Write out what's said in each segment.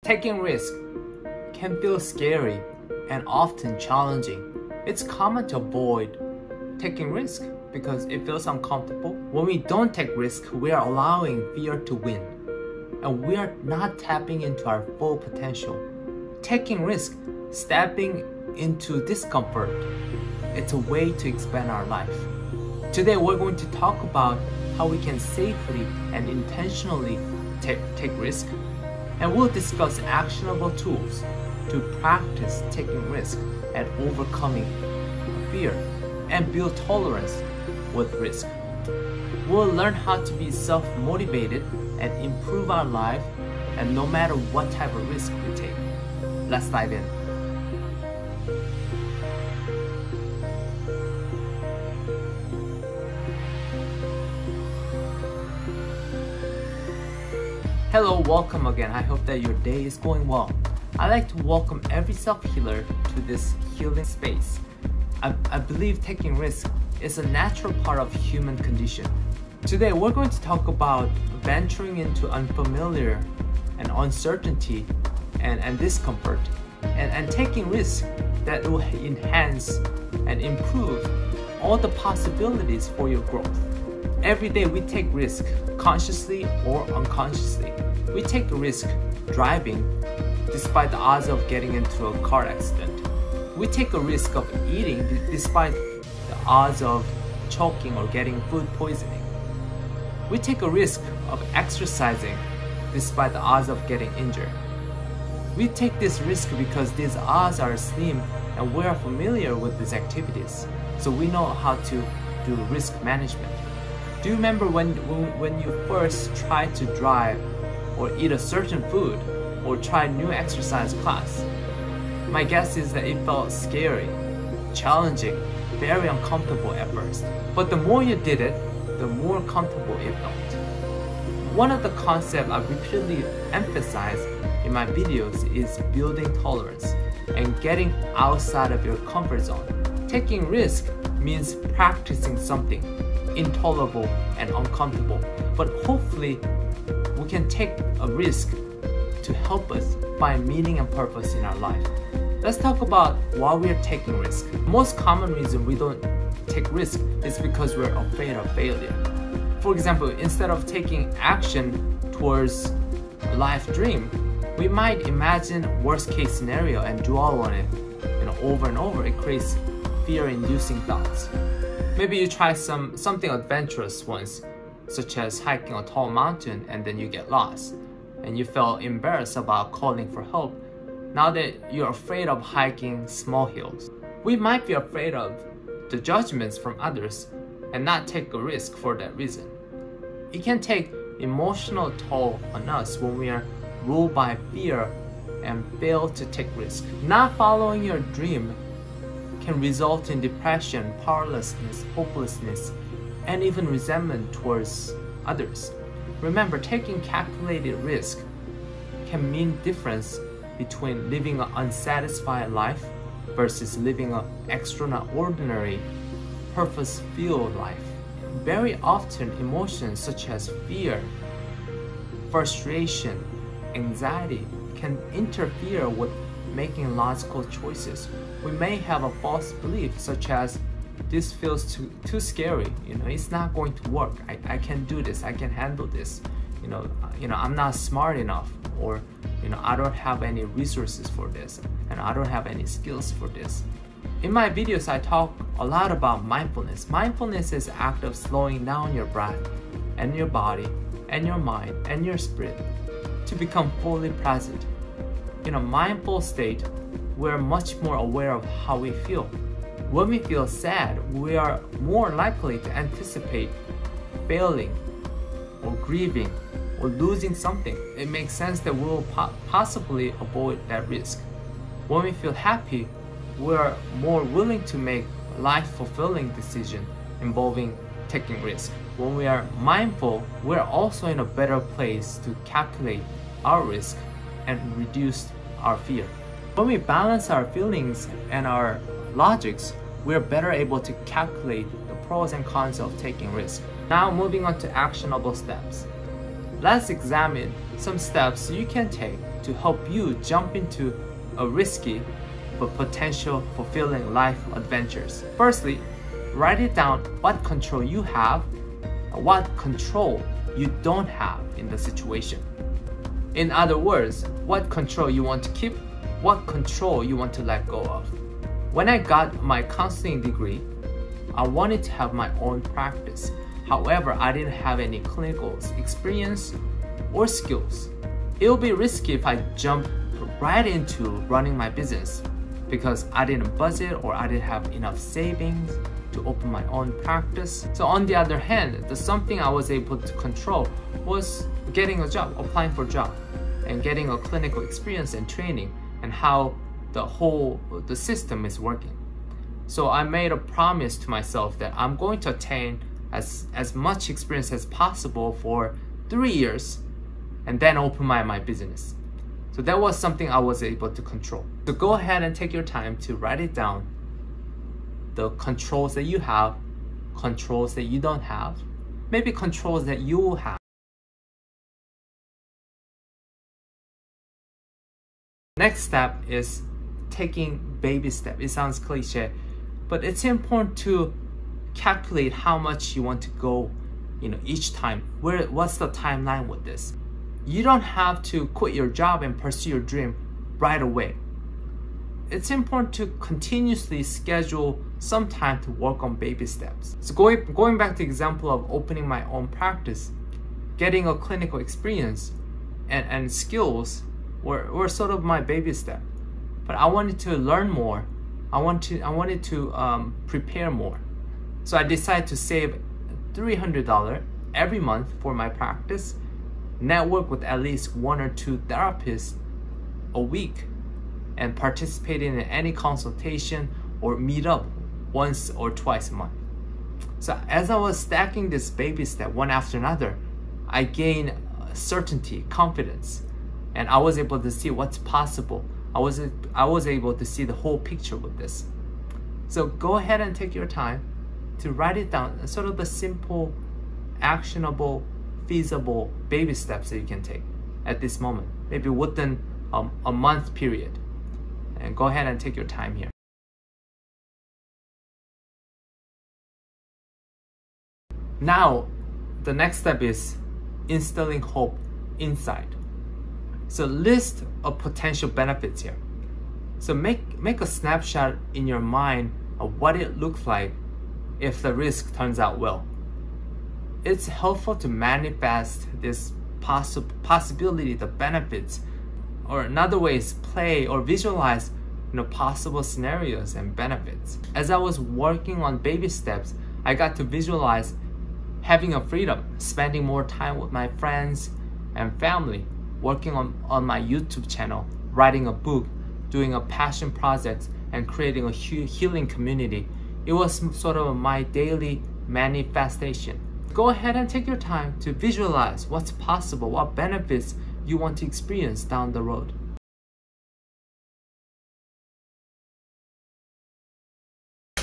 Taking risks can feel scary and often challenging. It's common to avoid taking risks because it feels uncomfortable. When we don't take risks, we are allowing fear to win, and we are not tapping into our full potential. Taking risks, stepping into discomfort, it's a way to expand our life. Today we're going to talk about how we can safely and intentionally take risks, and we'll discuss actionable tools to practice taking risks and overcoming fear and build tolerance with risk. We'll learn how to be self-motivated and improve our life, and no matter what type of risk we take. Let's dive in. Hello, welcome again. I hope that your day is going well. I'd like to welcome every self-healer to this healing space. I believe taking risks is a natural part of human condition. Today, we're going to talk about venturing into unfamiliar and uncertainty and discomfort, and taking risks that will enhance and improve all the possibilities for your growth. Every day we take risks, consciously or unconsciously. We take a risk driving despite the odds of getting into a car accident. We take a risk of eating despite the odds of choking or getting food poisoning. We take a risk of exercising despite the odds of getting injured. We take this risk because these odds are slim and we are familiar with these activities, so we know how to do risk management. Do you remember when you first tried to drive or eat a certain food or try new exercise class? My guess is that it felt scary, challenging, very uncomfortable at first. But the more you did it, the more comfortable it felt. One of the concepts I repeatedly emphasize in my videos is building tolerance and getting outside of your comfort zone. Taking risk means practicing something intolerable and uncomfortable, but hopefully we can take a risk to help us find meaning and purpose in our life. Let's talk about why we are taking risk. The most common reason we don't take risk is because we're afraid of failure. For example, instead of taking action towards a life dream, we might imagine worst case scenario and dwell on it over and over. It creates fear-inducing thoughts. Maybe you try something adventurous once, such as hiking a tall mountain, and then you get lost and you felt embarrassed about calling for help. Now that you're afraid of hiking small hills, we might be afraid of the judgments from others and not take a risk for that reason. It can take emotional toll on us when we are ruled by fear and fail to take risk. Not following your dream can result in depression, powerlessness, hopelessness, and even resentment towards others. Remember, taking calculated risk can mean difference between living an unsatisfied life versus living an extraordinary, purpose-filled life. Very often, emotions such as fear, frustration, anxiety can interfere with making logical choices. We may have a false belief such as, this feels too scary, it's not going to work. I can do this, I can handle this. I'm not smart enough, or I don't have any resources for this, and I don't have any skills for this. In my videos, I talk a lot about mindfulness. Mindfulness is the act of slowing down your breath and your body and your mind and your spirit to become fully present. In a mindful state, we're much more aware of how we feel. When we feel sad, we are more likely to anticipate failing or grieving or losing something. It makes sense that we will possibly avoid that risk. When we feel happy, we are more willing to make life-fulfilling decisions involving taking risk. When we are mindful, we are also in a better place to calculate our risk and reduce our fear. When we balance our feelings and our logics, we are better able to calculate the pros and cons of taking risk. Now moving on to actionable steps. Let's examine some steps you can take to help you jump into a risky but potential fulfilling life adventures. Firstly, write it down what control you have and what control you don't have in the situation. In other words, what control you want to keep, what control you want to let go of. When I got my counseling degree, I wanted to have my own practice. However, I didn't have any clinical experience or skills. It would be risky if I jump right into running my business because I didn't budget or I didn't have enough savings to open my own practice. So on the other hand, the something I was able to control was getting a job, applying for a job, and getting a clinical experience and training and how the system is working. So I made a promise to myself that I'm going to attain as much experience as possible for 3 years and then open my business. So that was something I was able to control. So go ahead and take your time to write it down. The controls that you have, controls that you don't have, maybe controls that you will have. Next step is taking baby steps. It sounds cliche, but it's important to calculate how much you want to go, each time. What's the timeline with this? You don't have to quit your job and pursue your dream right away. It's important to continuously schedule some time to work on baby steps. So going back to the example of opening my own practice, getting a clinical experience and skills were sort of my baby step. But I wanted to learn more. I wanted to prepare more. So I decided to save $300 every month for my practice, network with at least 1 or 2 therapists a week, and participate in any consultation or meet up once or twice a month. So as I was stacking this baby step one after another, I gained certainty, confidence, and I was able to see what's possible. I was able to see the whole picture with this. So go ahead and take your time to write it down, sort of the simple, actionable, feasible baby steps that you can take at this moment, maybe within a month period. And go ahead and take your time here. Now, the next step is instilling hope inside. So list of potential benefits here. So make a snapshot in your mind of what it looks like if the risk turns out well. It's helpful to manifest this possibility, the benefits, or another way is play or visualize possible scenarios and benefits. As I was working on baby steps, I got to visualize having a freedom, spending more time with my friends and family, working on my YouTube channel, writing a book, doing a passion project, and creating a healing community. It was sort of my daily manifestation. Go ahead and take your time to visualize what's possible, what benefits you want to experience down the road.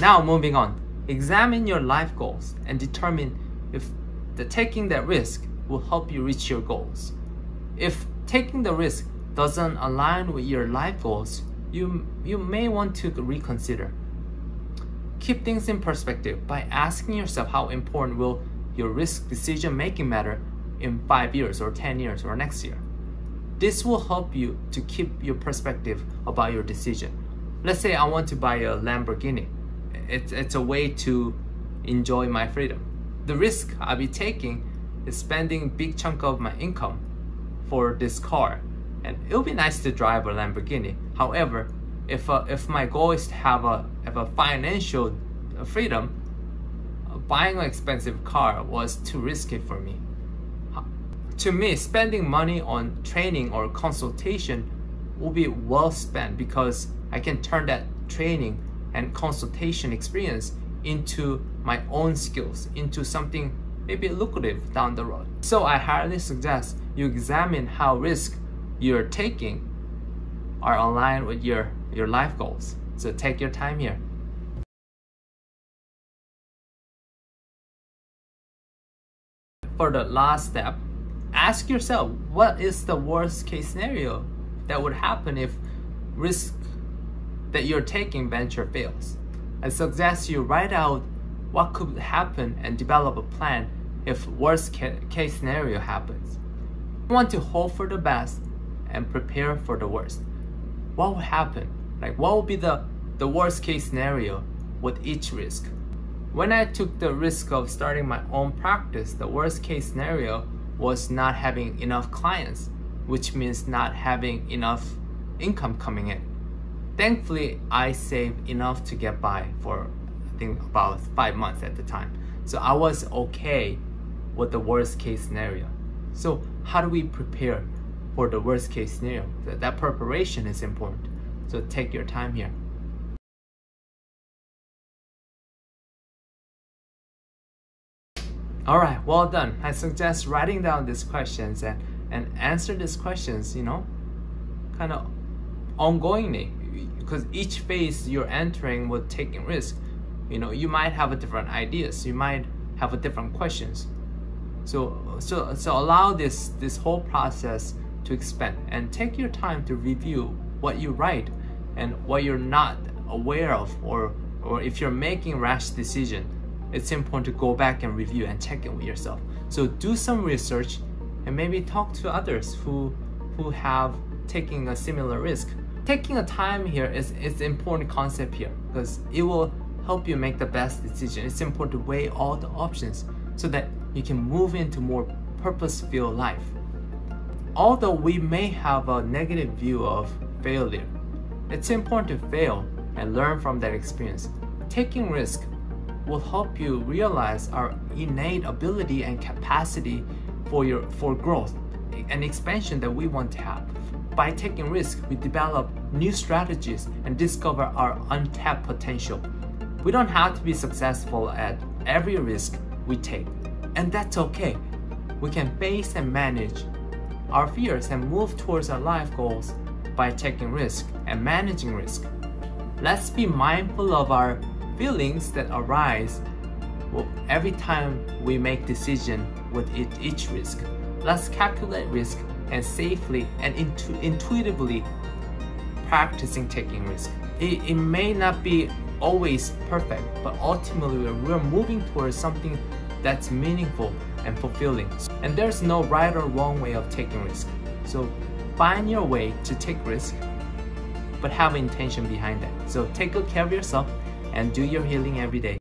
Now moving on, examine your life goals and determine if taking that risk will help you reach your goals. If taking the risk doesn't align with your life goals, you may want to reconsider. Keep things in perspective by asking yourself how important will your risk decision making matter in 5 years or 10 years or next year. This will help you to keep your perspective about your decision. Let's say I want to buy a Lamborghini. It's a way to enjoy my freedom. The risk I'll be taking is spending a big chunk of my income for this car, and it'll be nice to drive a Lamborghini. However, if my goal is to have a financial freedom, buying an expensive car was too risky for me. To me, spending money on training or consultation will be well spent because I can turn that training and consultation experience into my own skills, into something maybe lucrative down the road. So I highly suggest you examine how risks you're taking are aligned with your life goals. So take your time here. For the last step, ask yourself, what is the worst case scenario that would happen if risk that you're taking venture fails. I suggest you write out what could happen and develop a plan if worst case scenario happens. You want to hope for the best and prepare for the worst. What will happen? Like, what will be the worst case scenario with each risk? When I took the risk of starting my own practice, the worst case scenario was not having enough clients, which means not having enough income coming in. Thankfully, I saved enough to get by for, I think, about 5 months at the time. So I was okay with the worst case scenario. So how do we prepare for the worst case scenario? That preparation is important. So take your time here. Alright, well done. I suggest writing down these questions and answer these questions, kind of ongoingly, because each phase you're entering with taking risk, you might have a different ideas, you might have a different questions. So allow this whole process to expand and take your time to review what you write and what you're not aware of, or if you're making rash decision. It's important to go back and review and check in with yourself. So do some research and maybe talk to others who have taken a similar risk. Taking a time here is an important concept here because it will help you make the best decision. It's important to weigh all the options so that you can move into more purpose-filled life. Although we may have a negative view of failure, it's important to fail and learn from that experience. Taking risk will help you realize our innate ability and capacity for growth and expansion that we want to have. By taking risk, we develop new strategies and discover our untapped potential. We don't have to be successful at every risk we take, and that's okay. We can face and manage our fears and move towards our life goals by taking risk and managing risk. Let's be mindful of our feelings that arise every time we make decision with each risk. Let's calculate risk and safely and intuitively practicing taking risk. It may not be always perfect, but ultimately we're moving towards something that's meaningful and fulfilling. And there's no right or wrong way of taking risk. So find your way to take risk, but have intention behind that. So take good care of yourself and do your healing every day.